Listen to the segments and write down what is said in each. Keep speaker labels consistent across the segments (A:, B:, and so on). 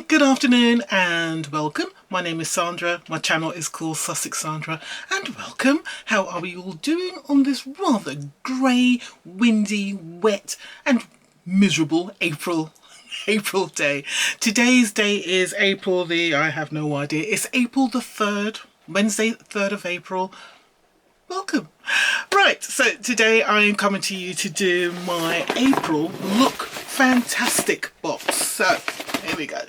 A: Good afternoon and welcome. My name is Sandra. My channel is called Sussex Sandra, and welcome. How are we all doing on this rather grey, windy, wet and miserable April day? Today's day is April I have no idea. It's April the 3rd, Wednesday 3rd of April. Welcome. Right, so today I am coming to you to do my April Look Fantastic box. So here we go.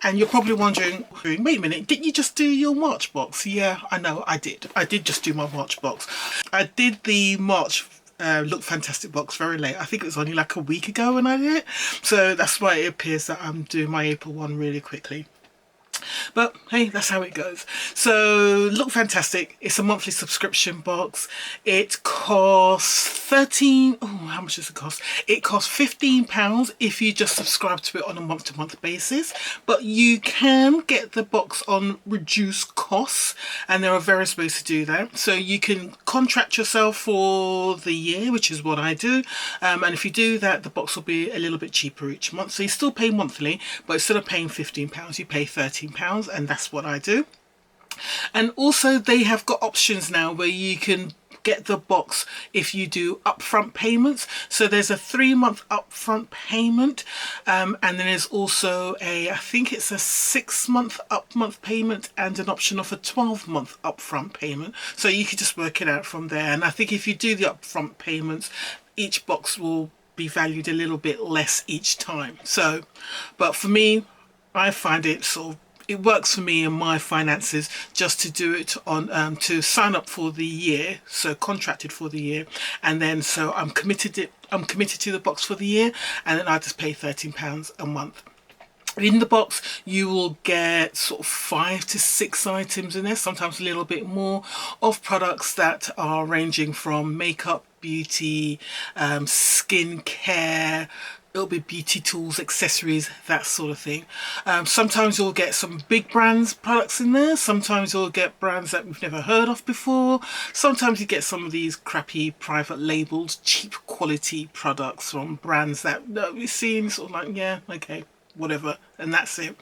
A: And you're probably wondering, wait a minute, didn't you just do your March box? Yeah, I know, I did. I did just do my March box. I did the March Look Fantastic box very late. I think it was only like a week ago when I did it. So that's why it appears that I'm doing my April one really quickly. But hey, that's how it goes. So Look Fantastic, it's a monthly subscription box. It costs how much does it cost? It costs £15 if you just subscribe to it on a month-to-month basis, but you can get the box on reduced costs, and there are various ways to do that. So you can contract yourself for the year, which is what I do, and if you do that, the box will be a little bit cheaper each month. So you still pay monthly, but instead of paying £15 you pay £13, and that's what I do. And also they have got options now where you can get the box if you do upfront payments. So there's a 3-month upfront payment, and then there's also I think it's a 6-month upfront payment and an option of a 12-month upfront payment. So you could just work it out from there. And I think if you do the upfront payments, each box will be valued a little bit less each time. So, but for me, I find it it works for me and my finances just to do it on to sign up for the year, so contracted for the year, and then so I'm committed to the box for the year, and then I just pay £13 a month. In the box you will get sort of 5 to 6 items in there, sometimes a little bit more, of products that are ranging from makeup, beauty, skin care. It'll be beauty tools, accessories, that sort of thing. Sometimes you'll get some big brands products in there. Sometimes you'll get brands that we've never heard of before. Sometimes you get some of these crappy private labeled cheap quality products from brands that we've seen, sort of like, yeah, okay, whatever, and that's it.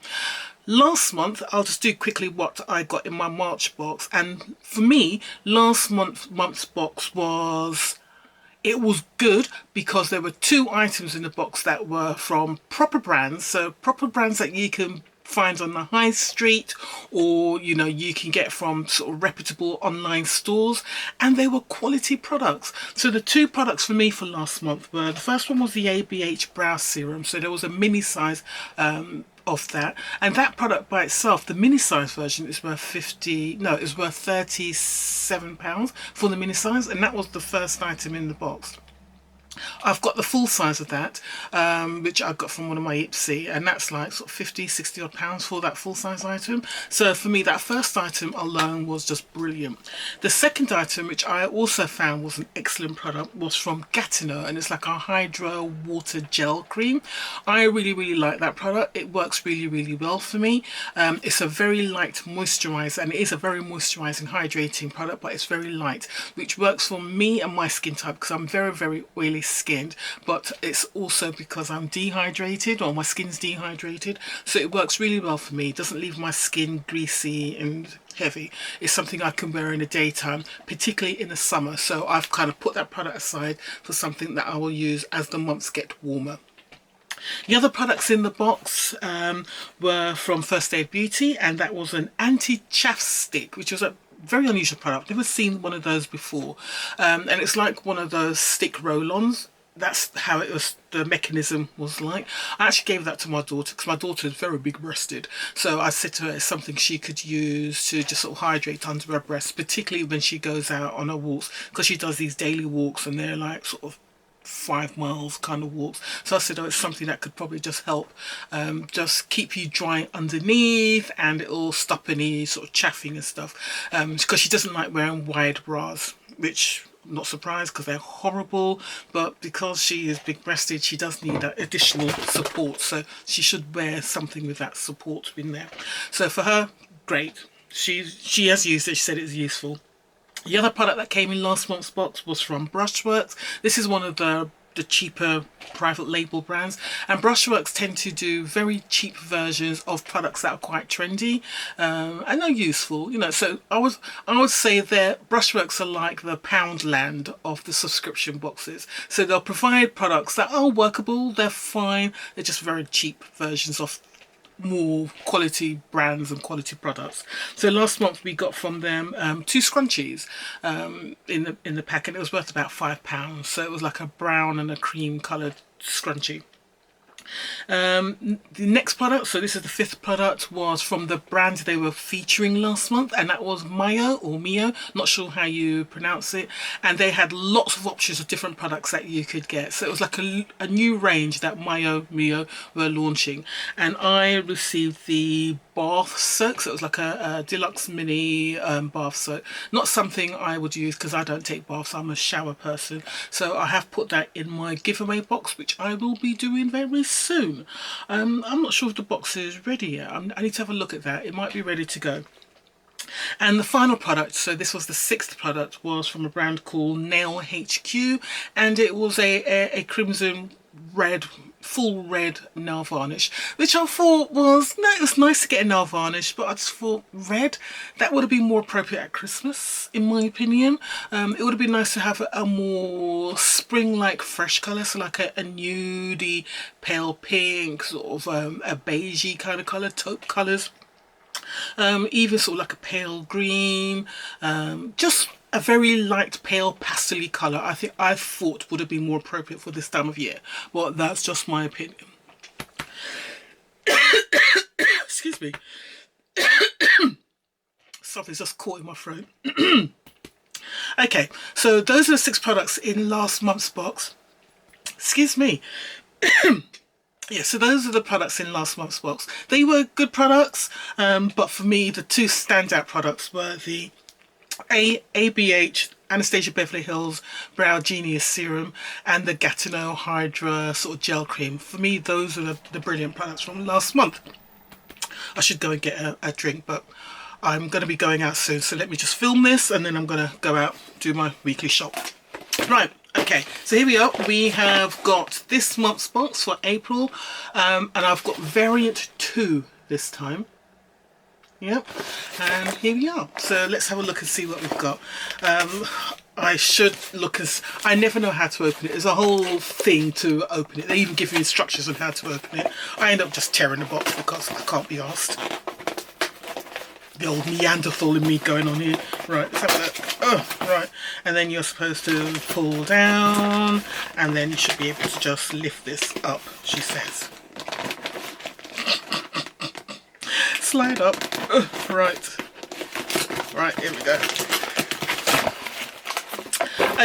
A: Last month, I'll just do quickly what I got in my March box, and for me, last month's box was good because there were 2 items in the box that were from proper brands, so proper brands that you can find on the high street, or you can get from sort of reputable online stores, and they were quality products. So the 2 products for me for last month were, the first one was the ABH brow serum. So there was a mini size of that, and that product by itself, the mini size version, is worth £37 for the mini size, and that was the first item in the box. I've got the full size of that, which I got from one of my Ipsy, and that's like sort of 50-60 odd pounds for that full size item. So for me, that first item alone was just brilliant. The second item, which I also found was an excellent product, was from Gatineau, and it's like a hydro water gel cream. I really like that product. It works really well for me. It's a very light moisturizer, and it is a very moisturizing, hydrating product, but it's very light, which works for me and my skin type because I'm very oily skinned, but it's also because I'm dehydrated, or my skin's dehydrated, so it works really well for me. It doesn't leave my skin greasy and heavy. It's something I can wear in the daytime, particularly in the summer, so I've kind of put that product aside for something that I will use as the months get warmer. The other products in the box were from First Aid Beauty, and that was an anti-chaff stick, which was a very unusual product. Never seen one of those before, and it's like one of those stick roll-ons. That's how it was, the mechanism was like. I actually gave that to my daughter because my daughter is very big breasted, so I said to her it's something she could use to just sort of hydrate under her breasts, particularly when she goes out on her walks, because she does these daily walks and they're like sort of 5 miles kind of walks. So I said, oh, it's something that could probably just help just keep you dry underneath, and it'll stop any sort of chaffing and stuff, because she doesn't like wearing wide bras, which I'm not surprised because they're horrible, but because she is big breasted, she does need that additional support, so she should wear something with that support in there. So for her, great. She has used it. She said it's useful. The other product that came in last month's box was from Brushworks. This is one of the the cheaper private label brands, and Brushworks tend to do very cheap versions of products that are quite trendy and are useful, you know. So I would say that Brushworks are like the Poundland of the subscription boxes. So they'll provide products that are workable, they're fine, they're just very cheap versions of more quality brands and quality products. So last month we got from them 2 scrunchies in the pack, and it was worth about £5. So it was like a brown and a cream coloured scrunchie. The next product, so this is the 5th product, was from the brand they were featuring last month, and that was Mio, not sure how you pronounce it, and they had lots of options of different products that you could get. So it was like a new range that Mio were launching, and I received the bath soak. So it was like a deluxe mini bath soak, not something I would use because I don't take baths, I'm a shower person. So I have put that in my giveaway box, which I will be doing very soon. I'm not sure if the box is ready yet. I need to have a look at that. It might be ready to go. And the final product, so this was the 6th product, was from a brand called Nail HQ, and it was a crimson red, full red nail varnish, which I thought was, no, it was nice to get a nail varnish, but I just thought red, that would have been more appropriate at Christmas, in my opinion. It would have been nice to have a more spring-like fresh colour, so like a nudie, pale pink, sort of a beigey kind of colour, taupe colours. Even sort of like a pale green, just a very light pale pastel-y colour. I thought would have been more appropriate for this time of year. Well, that's just my opinion. Excuse me. Something's just caught in my throat. Okay, so those are the 6 products in last month's box. Excuse me. Yeah, so those are the products in last month's box. They were good products, but for me, the 2 standout products were the ABH Anastasia Beverly Hills Brow Genius Serum and the Gatineau Hydra sort of gel cream. For me, those are the brilliant products from last month. I should go and get a drink, but I'm going to be going out soon, so let me just film this and then I'm going to go out, do my weekly shop. Right. Okay, so here we are. We have got this month's box for April, and I've got variant 2 this time. Yep, and here we are. So let's have a look and see what we've got. I should look as I never know how to open it. There's a whole thing to open it. They even give you instructions on how to open it. I end up just tearing the box because I can't be asked. The old Neanderthal in me going on here. Right, let's have a look. Oh, right. And then you're supposed to pull down, and then you should be able to just lift this up, she says. Slide up. Oh, right. Right, here we go.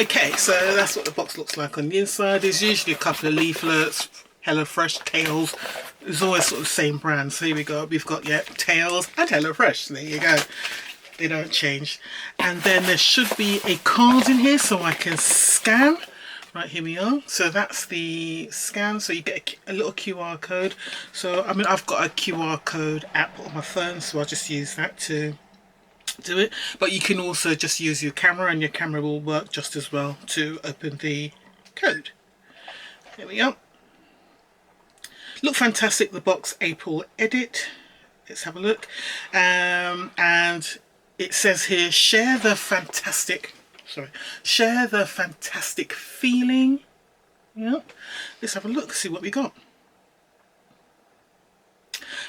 A: Okay, so that's what the box looks like on the inside. There's usually a couple of leaflets, HelloFresh, Tails. It's always sort of the same brand. So here we go. We've got, yeah, Tails and HelloFresh. There you go. They don't change. And then there should be a card in here so I can scan. Right, here we are. So that's the scan. So you get a little QR code. So, I mean, I've got a QR code app on my phone, so I'll just use that to do it. But you can also just use your camera, and your camera will work just as well to open the code. There we go. Look fantastic, the box April edit. Let's have a look. And it says here, share the fantastic feeling. Yeah. Let's have a look, see what we got.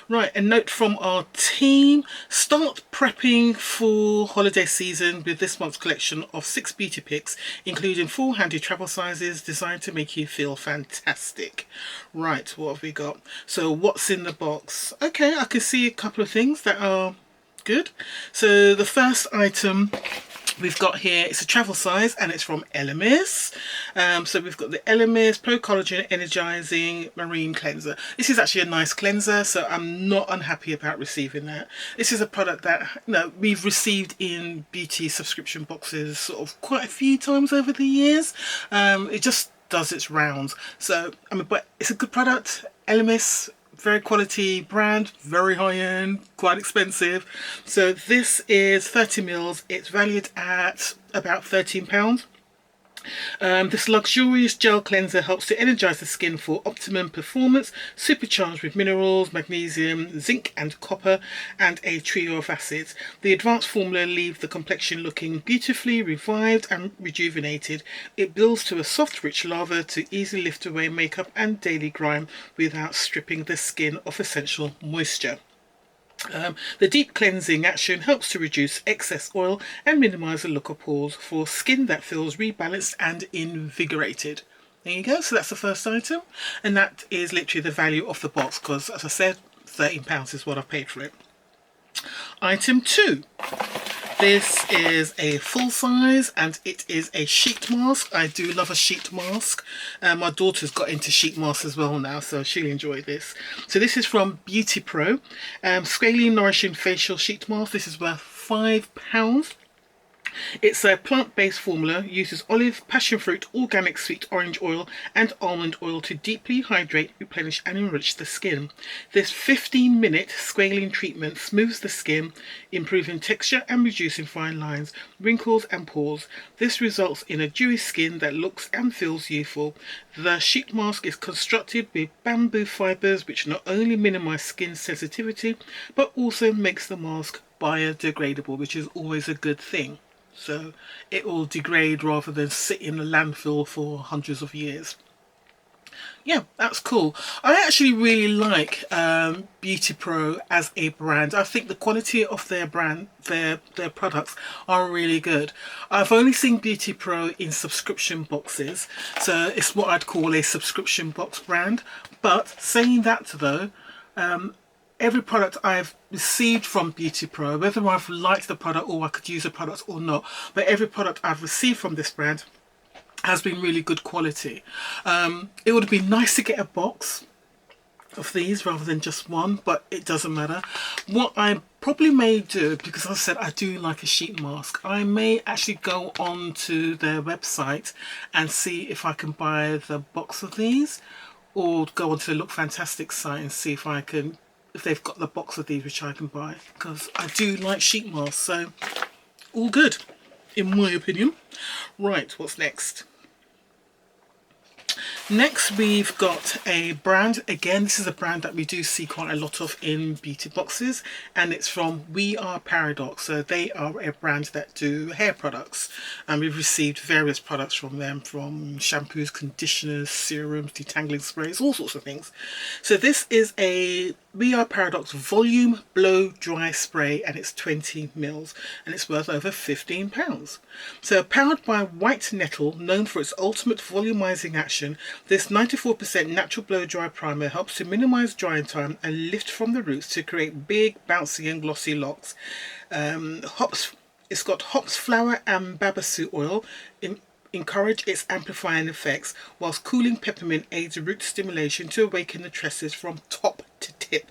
A: Right, a note from our team. Start prepping for holiday season with this month's collection of 6 beauty picks, including 4 handy travel sizes designed to make you feel fantastic. Right, what have we got? So what's in the box? Okay, I can see a couple of things that are good. So the first item we've got here, it's a travel size and it's from Elemis. So we've got the Elemis Pro Collagen Energizing Marine Cleanser. This is actually a nice cleanser, so I'm not unhappy about receiving that. This is a product that, you know, we've received in beauty subscription boxes sort of quite a few times over the years. It just does its rounds. So, I mean, but it's a good product. Elemis, very quality brand, very high end, quite expensive. So this is 30 mils. It's valued at about £13. This luxurious gel cleanser helps to energize the skin for optimum performance, supercharged with minerals, magnesium, zinc and copper, and a trio of acids. The advanced formula leaves the complexion looking beautifully revived and rejuvenated. It builds to a soft, rich lather to easily lift away makeup and daily grime without stripping the skin of essential moisture. The deep cleansing action helps to reduce excess oil and minimise the look of pores for skin that feels rebalanced and invigorated. There you go, so that's the first item, and that is literally the value of the box because, as I said, £13 is what I paid for it. Item 2. This is a full size and it is a sheet mask. I do love a sheet mask. My daughter's got into sheet masks as well now, so she'll enjoy this. So this is from Beauty Pro. Scaly Nourishing Facial Sheet Mask. This is worth £5. It's a plant-based formula, uses olive, passion fruit, organic sweet orange oil and almond oil to deeply hydrate, replenish and enrich the skin. This 15-minute squalene treatment smooths the skin, improving texture and reducing fine lines, wrinkles and pores. This results in a dewy skin that looks and feels youthful. The sheet mask is constructed with bamboo fibres which not only minimise skin sensitivity but also makes the mask biodegradable, which is always a good thing. So it will degrade rather than sit in a landfill for hundreds of years. Yeah, that's cool. I actually really like Beauty Pro as a brand. I think the quality of their brand, their products are really good. I've only seen Beauty Pro in subscription boxes, so it's what I'd call a subscription box brand. But saying that though, every product I've received from Beauty Pro, whether I've liked the product or I could use the product or not, but every product I've received from this brand has been really good quality. It would be nice to get a box of these rather than just one, but it doesn't matter. What I probably may do, because as I said I do like a sheet mask, I may actually go on to their website and see if I can buy the box of these, or go onto the Look Fantastic site and see if I can, if they've got the box of these which I can buy, because I do like sheet masks, so all good in my opinion. Right, what's next? Next we've got a brand, again this is a brand that we do see quite a lot of in beauty boxes, and it's from We Are Paradox. So they are a brand that do hair products, and we've received various products from them, from shampoos, conditioners, serums, detangling sprays, all sorts of things. So this is a We Are Paradox Volume Blow Dry Spray, and it's 20 mils and it's worth over £15. So powered by white nettle, known for its ultimate volumizing action, this 94% natural blow dry primer helps to minimize drying time and lift from the roots to create big, bouncy and glossy locks. It's got hops, flower and babassu oil encourage its amplifying effects, whilst cooling peppermint aids root stimulation to awaken the tresses from top to tip.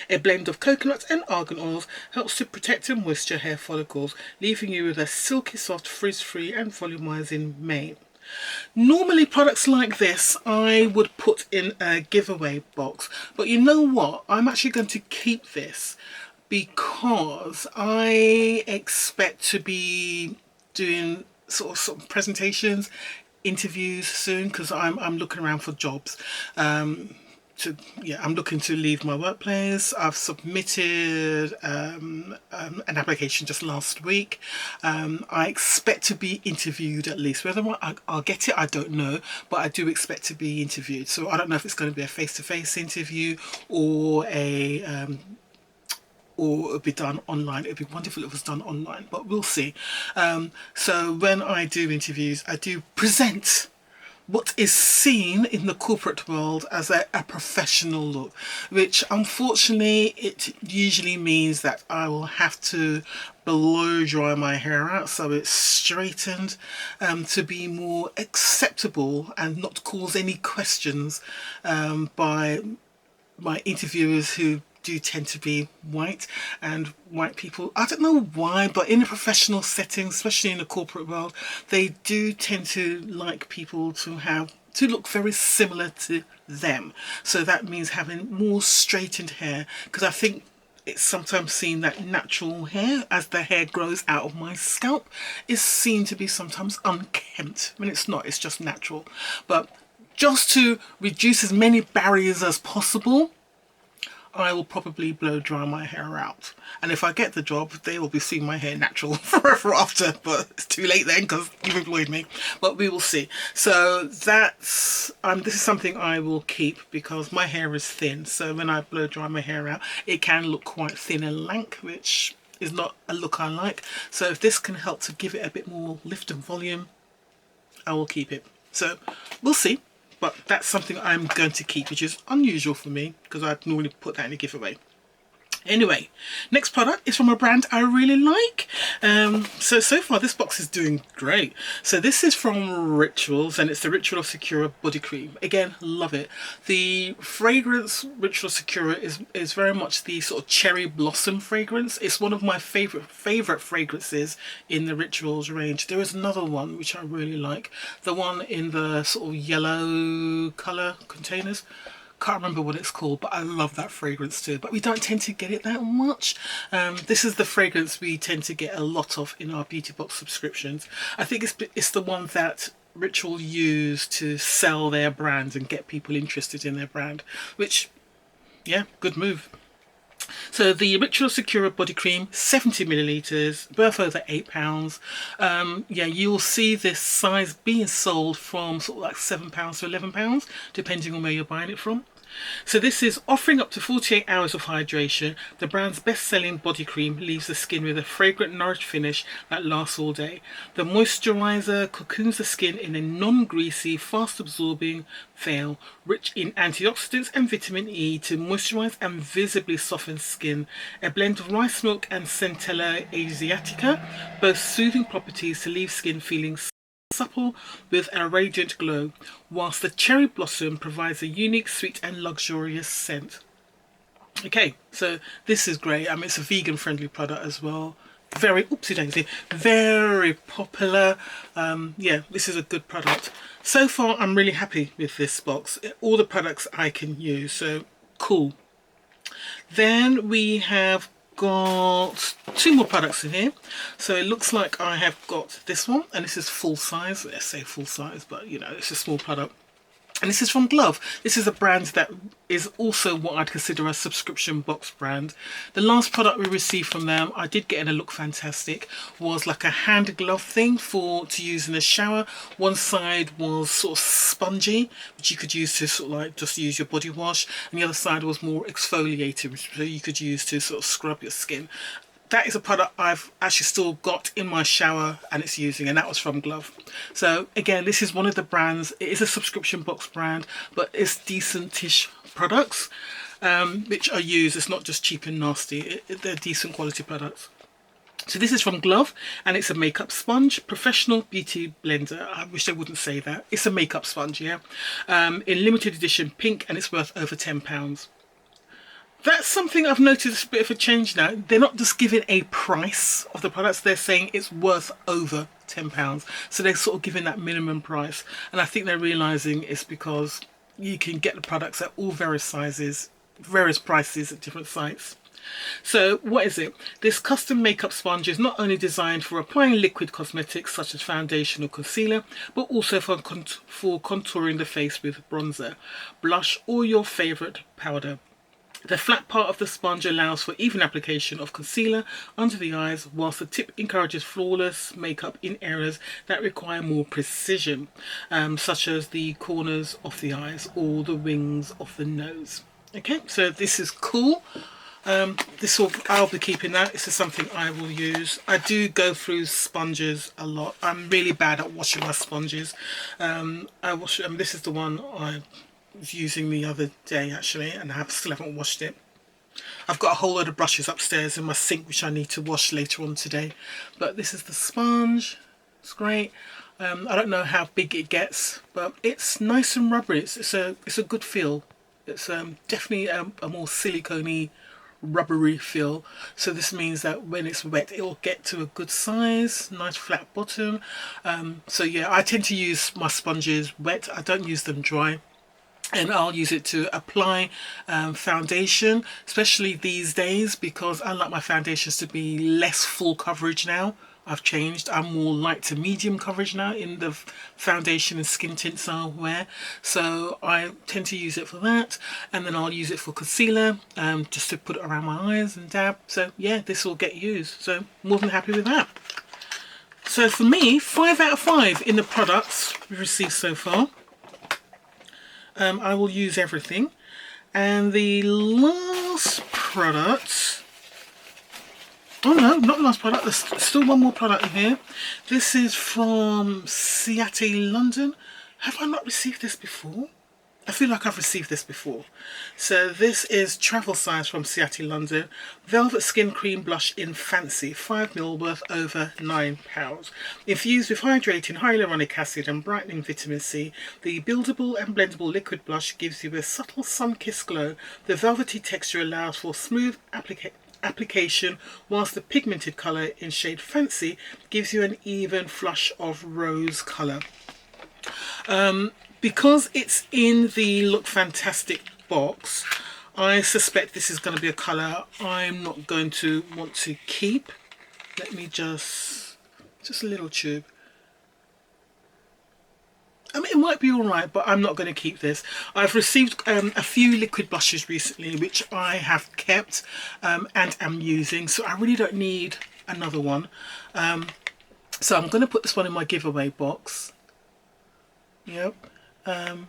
A: A blend of coconut and argan oils helps to protect and moisture hair follicles, leaving you with a silky soft, frizz-free and volumizing mane. Normally products like this I would put in a giveaway box, but you know what, I'm actually going to keep this because I expect to be doing sort of presentations, interviews soon, because I'm looking around for jobs. I'm looking to leave my workplace. I've submitted an application just last week. I expect to be interviewed at least. Whether I'll get it, I don't know, but I do expect to be interviewed. So I don't know if it's going to be a face-to-face interview or or it'll be done online. It'd be wonderful if it was done online, but we'll see. So when I do interviews, I do present what is seen in the corporate world as a professional look, which unfortunately it usually means that I will have to blow dry my hair out so it's straightened, to be more acceptable and not cause any questions by my interviewers, who do tend to be white, and white people, I don't know why, but in a professional setting, especially in the corporate world, they do tend to like people to look very similar to them. So that means having more straightened hair, because I think it's sometimes seen that natural hair, as the hair grows out of my scalp, is seen to be sometimes unkempt. I mean, it's not, it's just natural. But just to reduce as many barriers as possible, I will probably blow dry my hair out. And if I get the job, they will be seeing my hair natural forever after, but it's too late then because you've employed me. But we will see. So that's, this is something I will keep because my hair is thin. So when I blow dry my hair out, it can look quite thin and lank, which is not a look I like. So if this can help to give it a bit more lift and volume, I will keep it. So we'll see. But that's something I'm going to keep, which is unusual for me because I'd normally put that in a giveaway. Anyway, next product is from a brand I really like. So far this box is doing great. So this is from Rituals, and it's the Ritual Secura body cream. Again, love it. The fragrance Ritual Secura is very much the sort of cherry blossom fragrance. It's one of my favorite fragrances in the Rituals range. There is another one which I really like, the one in the sort of yellow colour containers. Can't remember what it's called, but I love that fragrance too. But we don't tend to get it that much. This is the fragrance we tend to get a lot of in our beauty box subscriptions. I think it's the one that Ritual use to sell their brand and get people interested in their brand, which, yeah, good move. So the Ritual Secura body cream, 70 millilitres, worth over £8. Yeah, you'll see this size being sold from sort of like £7 to £11, depending on where you're buying it from. So this is offering up to 48 hours of hydration. The brand's best-selling body cream leaves the skin with a fragrant, nourished finish that lasts all day. The moisturiser cocoons the skin in a non-greasy, fast-absorbing veil, rich in antioxidants and vitamin E to moisturise and visibly soften skin. A blend of rice milk and Centella asiatica, both soothing properties to leave skin feeling supple with a radiant glow, whilst the cherry blossom provides a unique, sweet and luxurious scent. Okay, so this is great. I mean, it's a vegan friendly product as well. Very, oopsie daisy, very popular. Yeah, this is a good product. So far, I'm really happy with this box. All the products I can use, so cool. Then we have got two more products in here. So it looks like I have got this one, and this is full size. Let's say full size, but you know, it's a small product. And this is from Glove. This is a brand that is also what I'd consider a subscription box brand. The last product we received from them, I did get in a Look Fantastic, was like a hand glove thing to use in the shower. One side was sort of spongy, which you could use to sort of like just use your body wash, and the other side was more exfoliating, which you could use to sort of scrub your skin. That is a product I've actually still got in my shower and it's using, and that was from Glove. So again, this is one of the brands. It is a subscription box brand, but it's decent-ish products which are used. It's not just cheap and nasty. They're decent quality products. So this is from Glove, and it's a makeup sponge, professional beauty blender. I wish they wouldn't say that. It's a makeup sponge, yeah. In limited edition pink, and it's worth over £10. That's something I've noticed a bit of a change now. They're not just giving a price of the products, they're saying it's worth over £10. So they're sort of giving that minimum price. And I think they're realising it's because you can get the products at all various sizes, various prices at different sites. So what is it? This custom makeup sponge is not only designed for applying liquid cosmetics such as foundation or concealer, but also for contouring the face with bronzer, blush or your favourite powder. The flat part of the sponge allows for even application of concealer under the eyes, whilst the tip encourages flawless makeup in areas that require more precision, such as the corners of the eyes or the wings of the nose. Okay, so this is cool. I'll be keeping that. This is something I will use. I do go through sponges a lot. I'm really bad at washing my sponges. This is the one I was using the other day actually, and I still haven't washed it. I've got a whole load of brushes upstairs in my sink which I need to wash later on today, but this is the sponge. It's great. I don't know how big it gets, but it's nice and rubbery. It's a good feel. It's definitely a more silicone-y, rubbery feel. So this means that when it's wet it will get to a good size, nice flat bottom. So yeah, I tend to use my sponges wet. I don't use them dry. and I'll use it to apply foundation, especially these days, because I like my foundations to be less full coverage now. I've changed. I'm more light to medium coverage now in the foundation and skin tints I wear. So I tend to use it for that. And then I'll use it for concealer, just to put it around my eyes and dab. So yeah, this will get used. So more than happy with that. So for me, 5 out of 5 in the products we've received so far. I will use everything. And the last product... Oh no, not the last product, there's still one more product in here. This is from Silicone London. Have I not received this before? I feel like I've received this before. So this is travel size from Silicone London. Velvet Skin Cream Blush in Fancy, 5ml worth over £9. Infused with hydrating hyaluronic acid and brightening vitamin C, the buildable and blendable liquid blush gives you a subtle sun-kissed glow. The velvety texture allows for smooth application, whilst the pigmented colour in shade Fancy gives you an even flush of rose colour. Because it's in the Look Fantastic box, I suspect this is going to be a colour I'm not going to want to keep. Let me just a little tube. I mean, it might be alright, but I'm not going to keep this. I've received a few liquid blushes recently, which I have kept and am using, so I really don't need another one. So I'm going to put this one in my giveaway box. Yep. And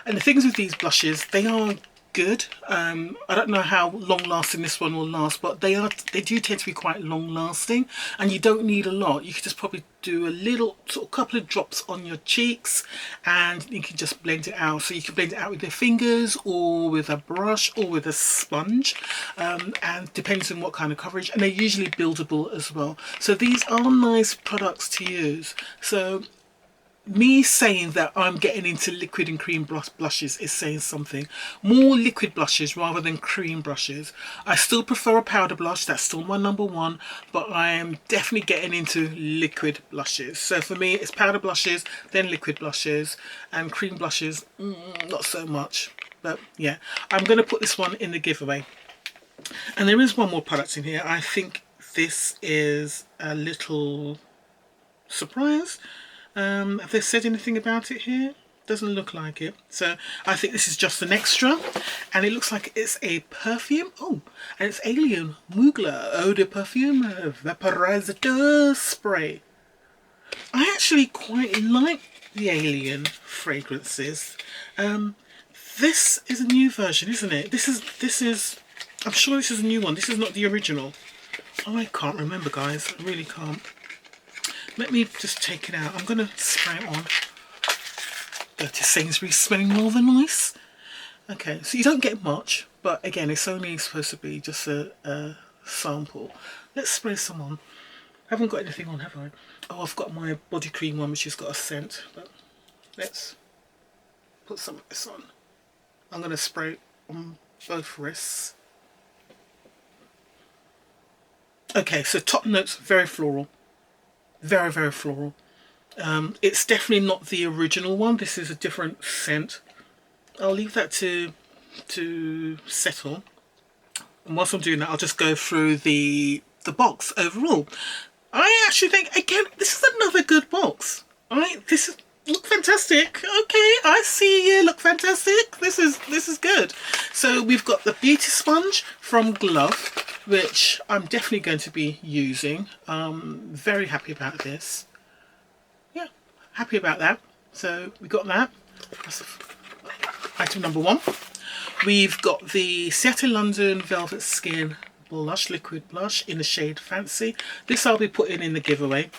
A: the things with these blushes, they are good. I don't know how long lasting this one will last, but they do tend to be quite long lasting, and you don't need a lot. You could just probably do a little sort of couple of drops on your cheeks and you can just blend it out. So you can blend it out with your fingers or with a brush or with a sponge, and depends on what kind of coverage, and they're usually buildable as well. So these are nice products to use. So me saying that I'm getting into liquid and cream blushes is saying something. More liquid blushes rather than cream brushes. I still prefer a powder blush, that's still my number one, but I am definitely getting into liquid blushes. So for me, it's powder blushes, then liquid blushes, and cream blushes, not so much. But yeah, I'm going to put this one in the giveaway. And there is one more product in here. I think this is a little surprise. Have they said anything about it here? Doesn't look like it. So I think this is just an extra, and it looks like it's a perfume. Oh, and it's Alien Muga OD perfume vaporizer spray. I actually quite like the Alien fragrances. This is a new version, isn't it? This is. I'm sure this is a new one. This is not the original. I can't remember, guys. I really can't. Let me just take it out. I'm going to spray it on. Dirty Sainsbury's smelling rather nice. Okay, so you don't get much, but again, it's only supposed to be just a sample. Let's spray some on. I haven't got anything on, have I? Oh, I've got my body cream one, which has got a scent. But let's put some of this on. I'm going to spray it on both wrists. Okay, so top notes, very floral. Very, very floral. It's definitely not the original one. This is a different scent. I'll leave that to settle. And whilst I'm doing that, I'll just go through the box overall. I actually think, again, this is another good box. This is Look Fantastic. Okay, I see you, Look Fantastic. This is good. So we've got the beauty sponge from Glove, which I'm definitely going to be using. Very happy about this. Yeah, happy about that. So we got that. That's item number one. We've got the Silicone London Velvet Skin Blush, Liquid Blush in the shade Fancy. This I'll be putting in the giveaway.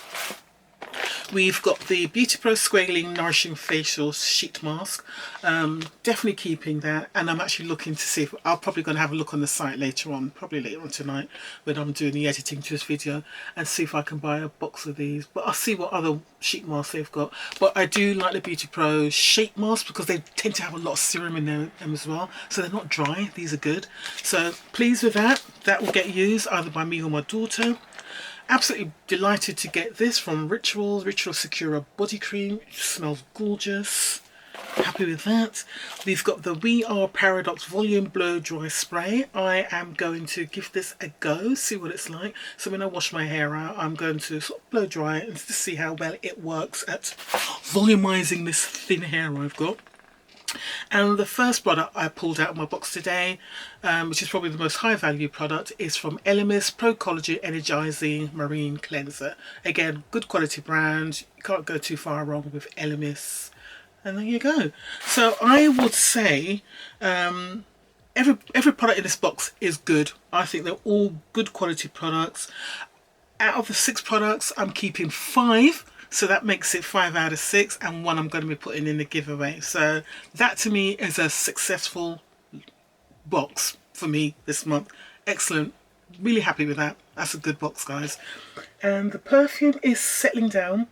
A: We've got the Beauty Pro Squalene Nourishing Facial Sheet Mask. Definitely keeping that, and I'm actually looking to see if I'm probably going to have a look on the site later on, probably later on tonight when I'm doing the editing to this video, and see if I can buy a box of these. But I'll see what other sheet masks they've got. But I do like the Beauty Pro Shape Mask because they tend to have a lot of serum in them as well, so they're not dry. These are good. So pleased with that. That will get used either by me or my daughter. Absolutely delighted to get this from Ritual Secura Body Cream. It smells gorgeous. Happy with that. We've got the We Are Paradox Volume Blow Dry Spray. I am going to give this a go, see what it's like. So when I wash my hair out, I'm going to sort of blow dry it and to see how well it works at volumizing this thin hair I've got. And the first product I pulled out of my box today, which is probably the most high value product, is from Elemis Pro Collagen Energizing Marine Cleanser. Again, good quality brand. You can't go too far wrong with Elemis. And there you go. So I would say every product in this box is good. I think they're all good quality products. Out of the 6 products, I'm keeping 5. So that makes it 5 out of 6, and 1 I'm going to be putting in the giveaway. So that to me is a successful box for me this month. Excellent. Really happy with that. That's a good box, guys. And the perfume is settling down.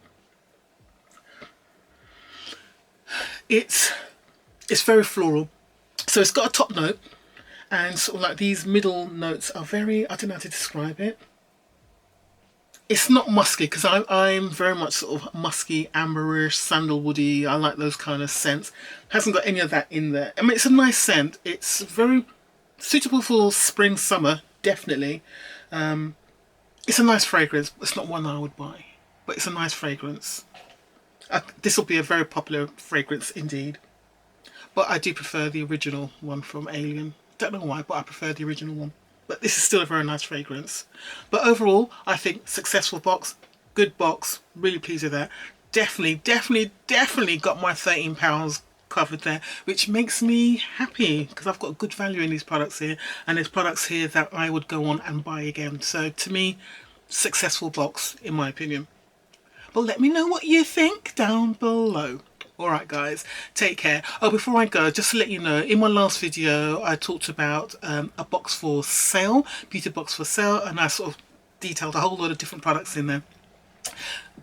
A: It's very floral. So it's got a top note, and sort of like these middle notes are very, I don't know how to describe it. It's not musky, because I'm very much sort of musky, amberish, sandalwoody. I like those kind of scents. Hasn't got any of that in there. I mean, it's a nice scent. It's very suitable for spring, summer, definitely. It's a nice fragrance. It's not one I would buy, but it's a nice fragrance. This will be a very popular fragrance indeed. But I do prefer the original one from Alien. Don't know why, but I prefer the original one. But this is still a very nice fragrance. But overall, I think successful box, good box, really pleased with that. Definitely got my £13 covered there, which makes me happy because I've got good value in these products here, and there's products here that I would go on and buy again. So to me, successful box in my opinion. But let me know what you think down below. Alright guys, take care. Oh, before I go, just to let you know, in my last video I talked about a box for sale, beauty box for sale, and I sort of detailed a whole lot of different products in there.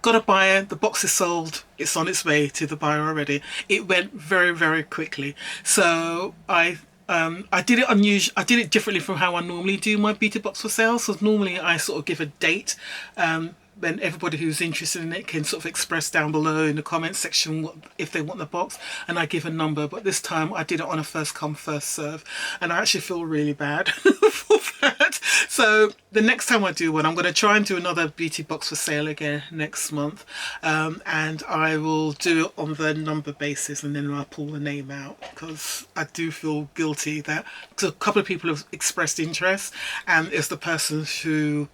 A: Got a buyer, the box is sold, it's on its way to the buyer already. It went very quickly. So I did it unusual. I did it differently from how I normally do my beauty box for sale. So normally I sort of give a date, then everybody who's interested in it can sort of express down below in the comments section what, if they want the box, and I give a number. But this time I did it on a first come first serve, and I actually feel really bad for that. So the next time I do one, I'm going to try and do another beauty box for sale again next month, and I will do it on the number basis, and then I'll pull the name out because I do feel guilty that a couple of people have expressed interest, and it's the person who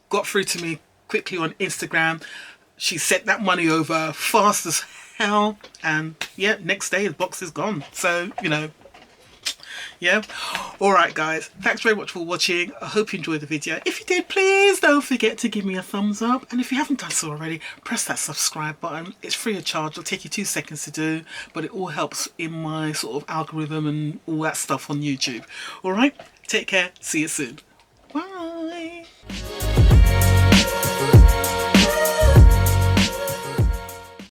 A: got through to me quickly on Instagram. She sent that money over fast as hell, and yeah, next day the box is gone. So, you know, yeah. Alright guys, thanks very much for watching. I hope you enjoyed the video. If you did, please don't forget to give me a thumbs up, and if you haven't done so already, press that subscribe button. It's free of charge. It'll take you 2 seconds to do, but it all helps in my sort of algorithm and all that stuff on YouTube. Alright, take care, see you soon. Bye.